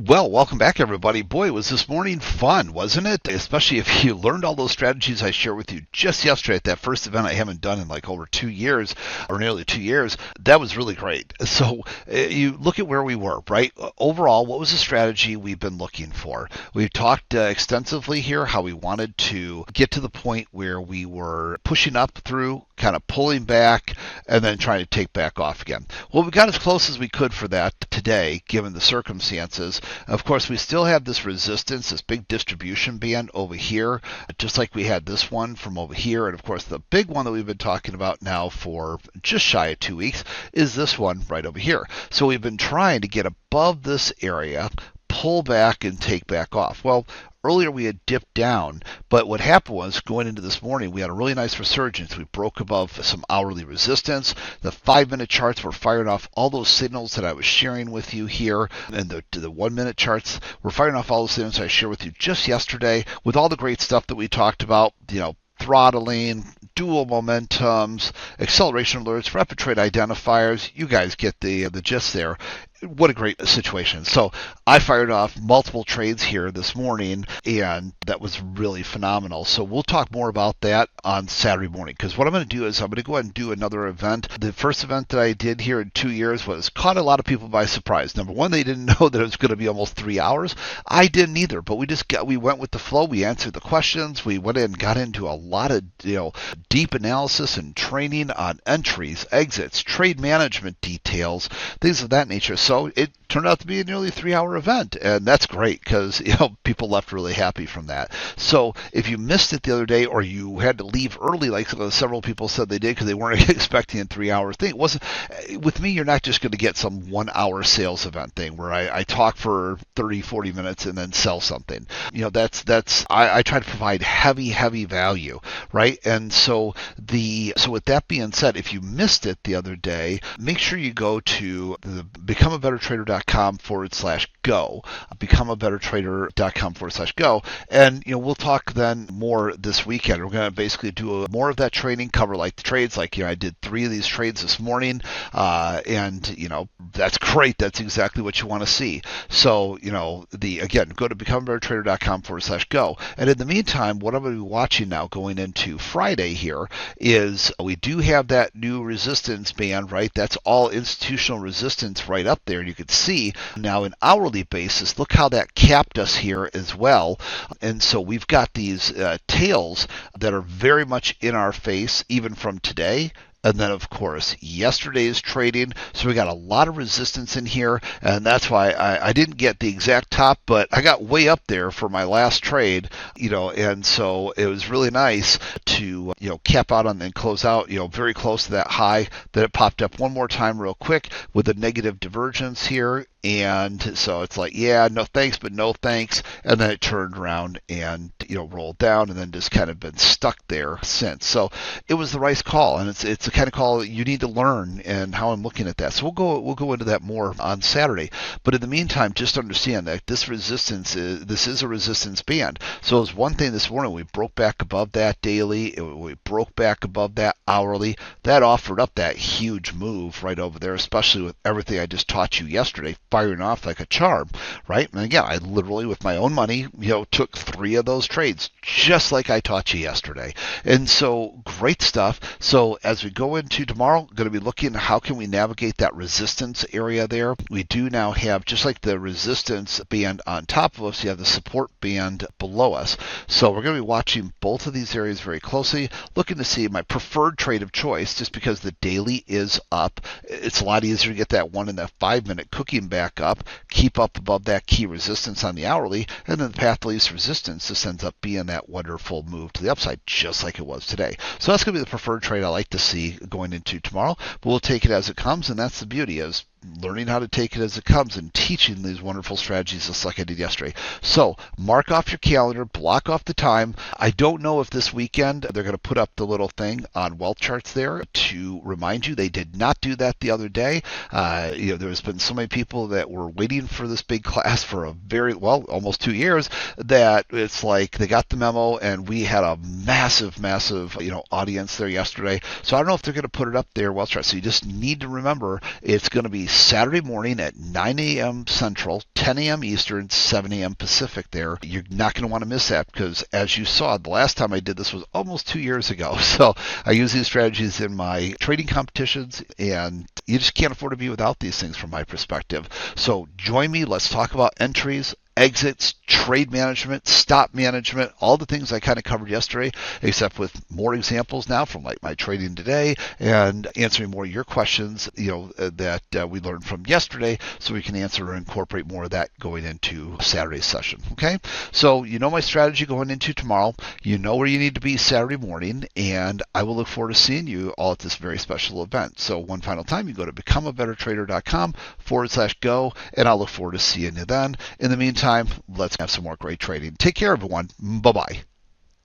Well, welcome back, everybody. Boy, was this morning fun, wasn't it? Especially if you learned all those strategies I shared with you just yesterday at that first event I haven't done in like over 2 years, or nearly 2 years. That was really great. So you look at where we were, right? Overall, what was the strategy we've been looking for? We've talked extensively here how we wanted to get to the point where we were pushing up through, kind of pulling back, and then trying to take back off again. Well, we got as close as we could for that today, given the circumstances. Of course, we still have this resistance, this big distribution band over here, just like we had this one from over here. And of course, the big one that we've been talking about now for just shy of 2 weeks is this one right over here. So we've been trying to get above this area, pull back, and take back off. Well, earlier we had dipped down, but what happened was going into this morning, we had a really nice resurgence. We broke above some hourly resistance. The 5-minute charts were firing off all those signals that I was sharing with you here, and the 1-minute charts were firing off all those signals I shared with you just yesterday with all the great stuff that we talked about, throttling, dual momentums, acceleration alerts, rapid trade identifiers. You guys get the gist there. What a great situation. So I fired off multiple trades here this morning, and that was really phenomenal. So we'll talk more about that on Saturday morning, because what I'm going to do is I'm going to go ahead and do another event. The first event that I did here in 2 years caught a lot of people by surprise. Number one, they didn't know that it was going to be almost 3 hours. I didn't either, but we went with the flow. We answered the questions. We went in and got into a lot of deep analysis and training on entries, exits, trade management details, things of that nature. So it turned out to be a nearly 3-hour event, and that's great because people left really happy from that. So if you missed it the other day, or you had to leave early, like several people said they did because they weren't expecting a 3-hour thing, it wasn't. With me, you're not just going to get some 1-hour sales event thing where I talk for 30-40 minutes and then sell something. I try to provide heavy value, right? And so with that being said, if you missed it the other day, make sure you go to the becomeabettertrader.com/go, becomeabettertrader.com/go, and we'll talk then more this weekend. We're going to basically do more of that training, cover like the trades, like I did 3 of these trades this morning, and that's great. That's exactly what you want to see. So again, go to becomeabettertrader.com/go, and in the meantime, what I'm going to be watching now going into Friday here is we do have that new resistance band, right? That's all institutional resistance right up there. You can see now an hourly basis, look how that capped us here as well. And so we've got these tails that are very much in our face even from today. And then, of course, yesterday's trading. So we got a lot of resistance in here, and that's why I didn't get the exact top, but I got way up there for my last trade, and so it was really nice to, cap out on and close out, very close to that high. Then it popped up one more time real quick with a negative divergence here. And so it's like, yeah, no thanks, but no thanks. And then it turned around and, rolled down and then just kind of been stuck there since. So it was the right call. And it's the kind of call you need to learn and how I'm looking at that. So we'll go into that more on Saturday. But in the meantime, just understand that this is a resistance band. So it was one thing this morning, we broke back above that daily. We broke back above that hourly. That offered up that huge move right over there, especially with everything I just taught you yesterday, firing off like a charm, right? And again, I literally, with my own money, took 3 of those trades, just like I taught you yesterday. And so, great stuff. So as we go into tomorrow, going to be looking at how can we navigate that resistance area there. We do now have, just like the resistance band on top of us, you have the support band below us. So we're going to be watching both of these areas very closely, looking to see my preferred trade of choice, just because the daily is up. It's a lot easier to get that 1 and that 5-minute cooking back up, keep up above that key resistance on the hourly, and then the path of least resistance just ends up being that wonderful move to the upside, just like it was today. So that's going to be the preferred trade I like to see going into tomorrow, but we'll take it as it comes, and that's the beauty, is learning how to take it as it comes and teaching these wonderful strategies just like I did yesterday. So mark off your calendar, block off the time. I don't know if this weekend they're going to put up the little thing on wealth charts there to remind you. They did not do that the other day. There's been so many people that were waiting for this big class for almost 2 years, that it's like they got the memo, and we had a massive audience there yesterday. So I don't know if they're going to put it up there wealth charts. So you just need to remember it's going to be Saturday morning at 9 a.m. Central, 10 a.m. Eastern, 7 a.m. Pacific there. You're not going to want to miss that because, as you saw, the last time I did this was almost 2 years ago. So I use these strategies in my trading competitions, and you just can't afford to be without these things from my perspective. So join me. Let's talk about entries, exits, trade management, stop management, all the things I kind of covered yesterday, except with more examples now from like my trading today and answering more of your questions, that we learned from yesterday, so we can answer or incorporate more of that going into Saturday's session. Okay, so you know my strategy going into tomorrow. You know where you need to be Saturday morning, and I will look forward to seeing you all at this very special event. So one final time, you go to becomeabettertrader.com/go, and I'll look forward to seeing you then. In the meantime, let's have some more great trading. Take care, everyone. Bye-bye.